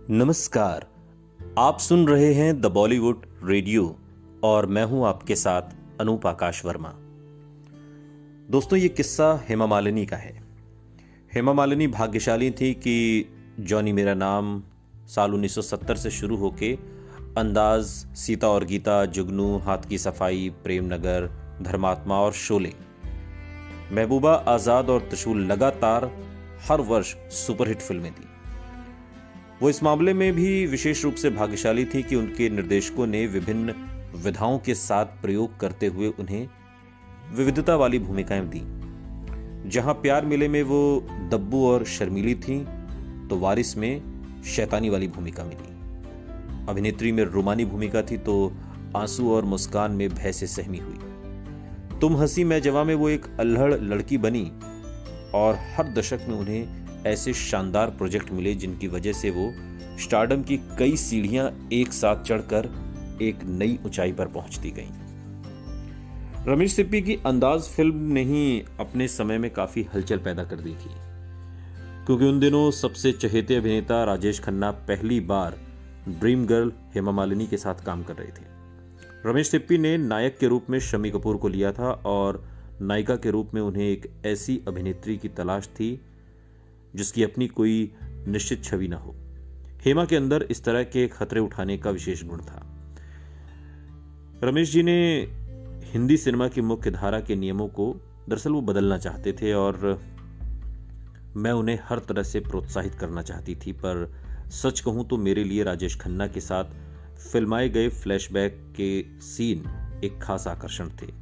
नमस्कार। आप सुन रहे हैं द बॉलीवुड रेडियो और मैं हूं आपके साथ अनूप आकाश वर्मा। दोस्तों, ये किस्सा हेमा मालिनी का है। हेमा मालिनी भाग्यशाली थी कि जॉनी मेरा नाम साल 1970 से शुरू होके अंदाज, सीता और गीता, जुगनू, हाथ की सफाई, प्रेम नगर, धर्मात्मा और शोले, महबूबा आजाद और त्रिशूल लगातार हर वर्ष सुपरहिट फिल्में थी। वो इस मामले में भी विशेष रूप से भाग्यशाली थी कि उनके निर्देशकों ने विभिन्न विधाओं के साथ प्रयोग करते हुए उन्हें विविधता वाली भूमिकाएं दी। जहां प्यार मिले में वो दब्बू और शर्मीली थीं, तो वारिस में शैतानी वाली भूमिका मिली। अभिनेत्री में रोमानी भूमिका थी, तो आंसू और मुस्कान में भय से सहमी हुई। तुम हंसी मैं जवां में वो एक अल्हड़ लड़की बनी और हर दशक में उन्हें ऐसे शानदार प्रोजेक्ट मिले जिनकी वजह से वो स्टारडम की कई सीढ़ियां एक साथ चढ़कर एक नई ऊंचाई पर पहुंचती गईं। रमेश सिप्पी की अंदाज फिल्म ने ही अपने समय में काफी हलचल पैदा कर दी थी, क्योंकि उन दिनों सबसे चहेते अभिनेता राजेश खन्ना पहली बार ड्रीम गर्ल हेमा मालिनी के साथ काम कर रहे थे। रमेश सिप्पी ने नायक के रूप में शम्मी कपूर को लिया था और नायिका के रूप में उन्हें एक ऐसी अभिनेत्री की तलाश थी जिसकी अपनी कोई निश्चित छवि न हो। हेमा के अंदर इस तरह के खतरे उठाने का विशेष गुण था। रमेश जी ने हिंदी सिनेमा की मुख्य धारा के नियमों को दरअसल वो बदलना चाहते थे और मैं उन्हें हर तरह से प्रोत्साहित करना चाहती थी। पर सच कहूं तो मेरे लिए राजेश खन्ना के साथ फिल्माए गए फ्लैशबैक के सीन एक खास आकर्षण थे।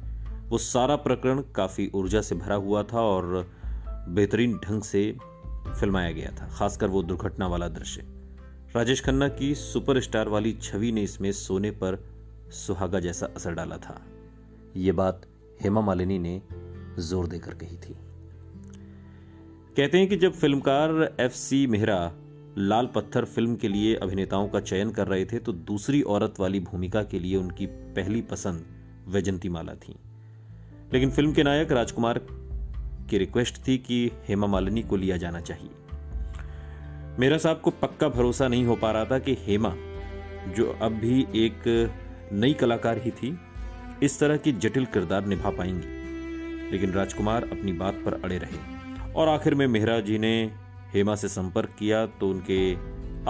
वो सारा प्रकरण काफी ऊर्जा से भरा हुआ था और बेहतरीन ढंग से फिल्माया गया था, खासकर वो दुर्घटना वाला दृश्य। राजेश खन्ना की सुपरस्टार वाली छवि ने इसमें सोने पर सुहागा जैसा असर डाला था। ये बात हेमा मालिनी ने जोर देकर कही थी। कहते हैं कि जब फिल्मकार एफ.सी. मेहरा लाल पत्थर फिल्म के लिए अभिनेताओं का चयन कर रहे थे, तो दूसरी औरत वाली भूमिका के लिए उनकी पहली पसंद वैजंतीमाला थी। लेकिन फिल्म के नायक राजकुमार की रिक्वेस्ट थी कि हेमा मालिनी को लिया जाना चाहिए। मेरा साहब को पक्का भरोसा नहीं हो पा रहा था कि हेमा, जो अब भी एक नई कलाकार ही थी, इस तरह की जटिल किरदार निभा पाएंगी। लेकिन राजकुमार अपनी बात पर अड़े रहे और आखिर में मेहरा जी ने हेमा से संपर्क किया तो उनके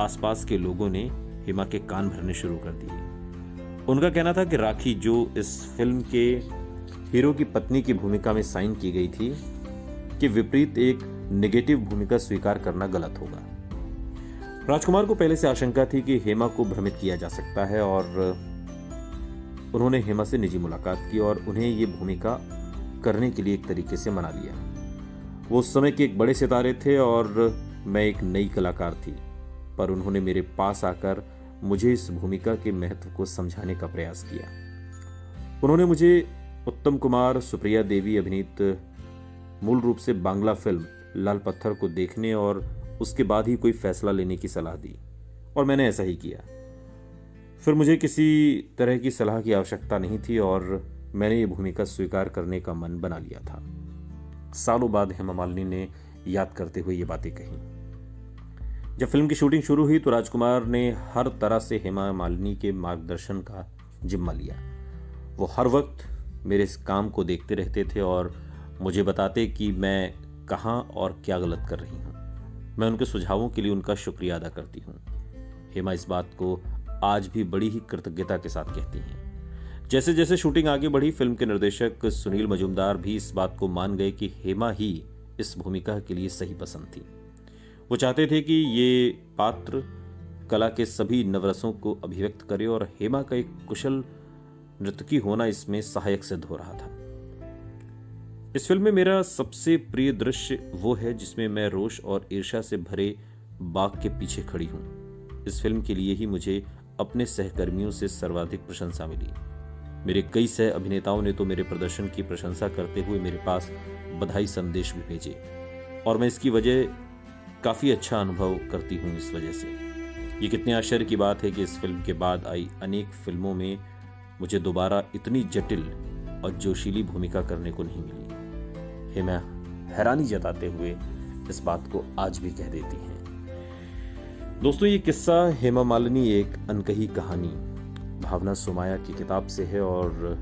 आसपास के लोगों ने हेमा के कान भरने शुरू कर दिए। उनका कहना था कि राखी, जो इस फिल्म के हीरो की पत्नी की भूमिका में साइन की गई थी, के विपरीत एक नेगेटिव भूमिका स्वीकार करना गलत होगा। राजकुमार को पहले से आशंका थी कि हेमा को भ्रमित किया जा सकता है और उन्होंने हेमा से निजी मुलाकात की और उन्हें ये भूमिका करने के लिए एक तरीके से मना लिया। वो उस समय के एक बड़े सितारे थे और मैं एक नई कलाकार थी, पर उन्होंने मेरे पास आकर मुझे इस भूमिका के महत्व को समझाने का प्रयास किया। उन्होंने मुझे उत्तम कुमार, सुप्रिया देवी अभिनीत मूल रूप से बांग्ला फिल्म लाल पत्थर को देखने और उसके बाद ही कोई फैसला लेने की सलाह दी और मैंने ऐसा ही किया। फिर मुझे किसी तरह की सलाह की आवश्यकता नहीं थी और मैंने ये भूमिका स्वीकार करने का मन बना लिया था। सालों बाद हेमा मालिनी ने याद करते हुए ये बातें कही। जब फिल्म की शूटिंग शुरू हुई तो राजकुमार ने हर तरह से हेमा मालिनी के मार्गदर्शन का जिम्मा लिया। वो हर वक्त मेरे इस काम को देखते रहते थे और मुझे बताते कि मैं कहाँ और क्या गलत कर रही हूँ। मैं उनके सुझावों के लिए उनका शुक्रिया अदा करती हूँ। हेमा इस बात को आज भी बड़ी ही कृतज्ञता के साथ कहती हैं। जैसे जैसे शूटिंग आगे बढ़ी, फिल्म के निर्देशक सुनील मजूमदार भी इस बात को मान गए कि हेमा ही इस भूमिका के लिए सही पसंद थी। वो चाहते थे कि ये पात्र कला के सभी नवरसों को अभिव्यक्त करे और हेमा का एक कुशल नर्तकी होना इसमें सहायक सिद्ध हो रहा था। इस फिल्म में मेरा सबसे प्रिय दृश्य वो है जिसमें मैं रोष और ईर्ष्या से भरे बाग के पीछे खड़ी हूं। इस फिल्म के लिए ही मुझे अपने सहकर्मियों से सर्वाधिक प्रशंसा मिली। मेरे कई सह अभिनेताओं ने तो मेरे प्रदर्शन की प्रशंसा करते हुए मेरे पास बधाई संदेश भी भेजे और मैं इसकी वजह काफी अच्छा अनुभव करती हूँ। इस वजह से ये कितने आश्चर्य की बात है कि इस फिल्म के बाद आई अनेक फिल्मों में मुझे दोबारा इतनी जटिल और जोशीली भूमिका करने को नहीं मिली। हेमा हैरानी जताते हुए इस बात को आज भी कह देती हैं। दोस्तों, ये किस्सा हेमा मालिनी एक अनकही कहानी भावना सोमाया की किताब से है और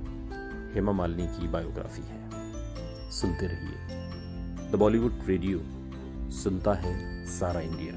हेमा मालिनी की बायोग्राफी है। सुनते रहिए द बॉलीवुड रेडियो, सुनता है सारा इंडिया।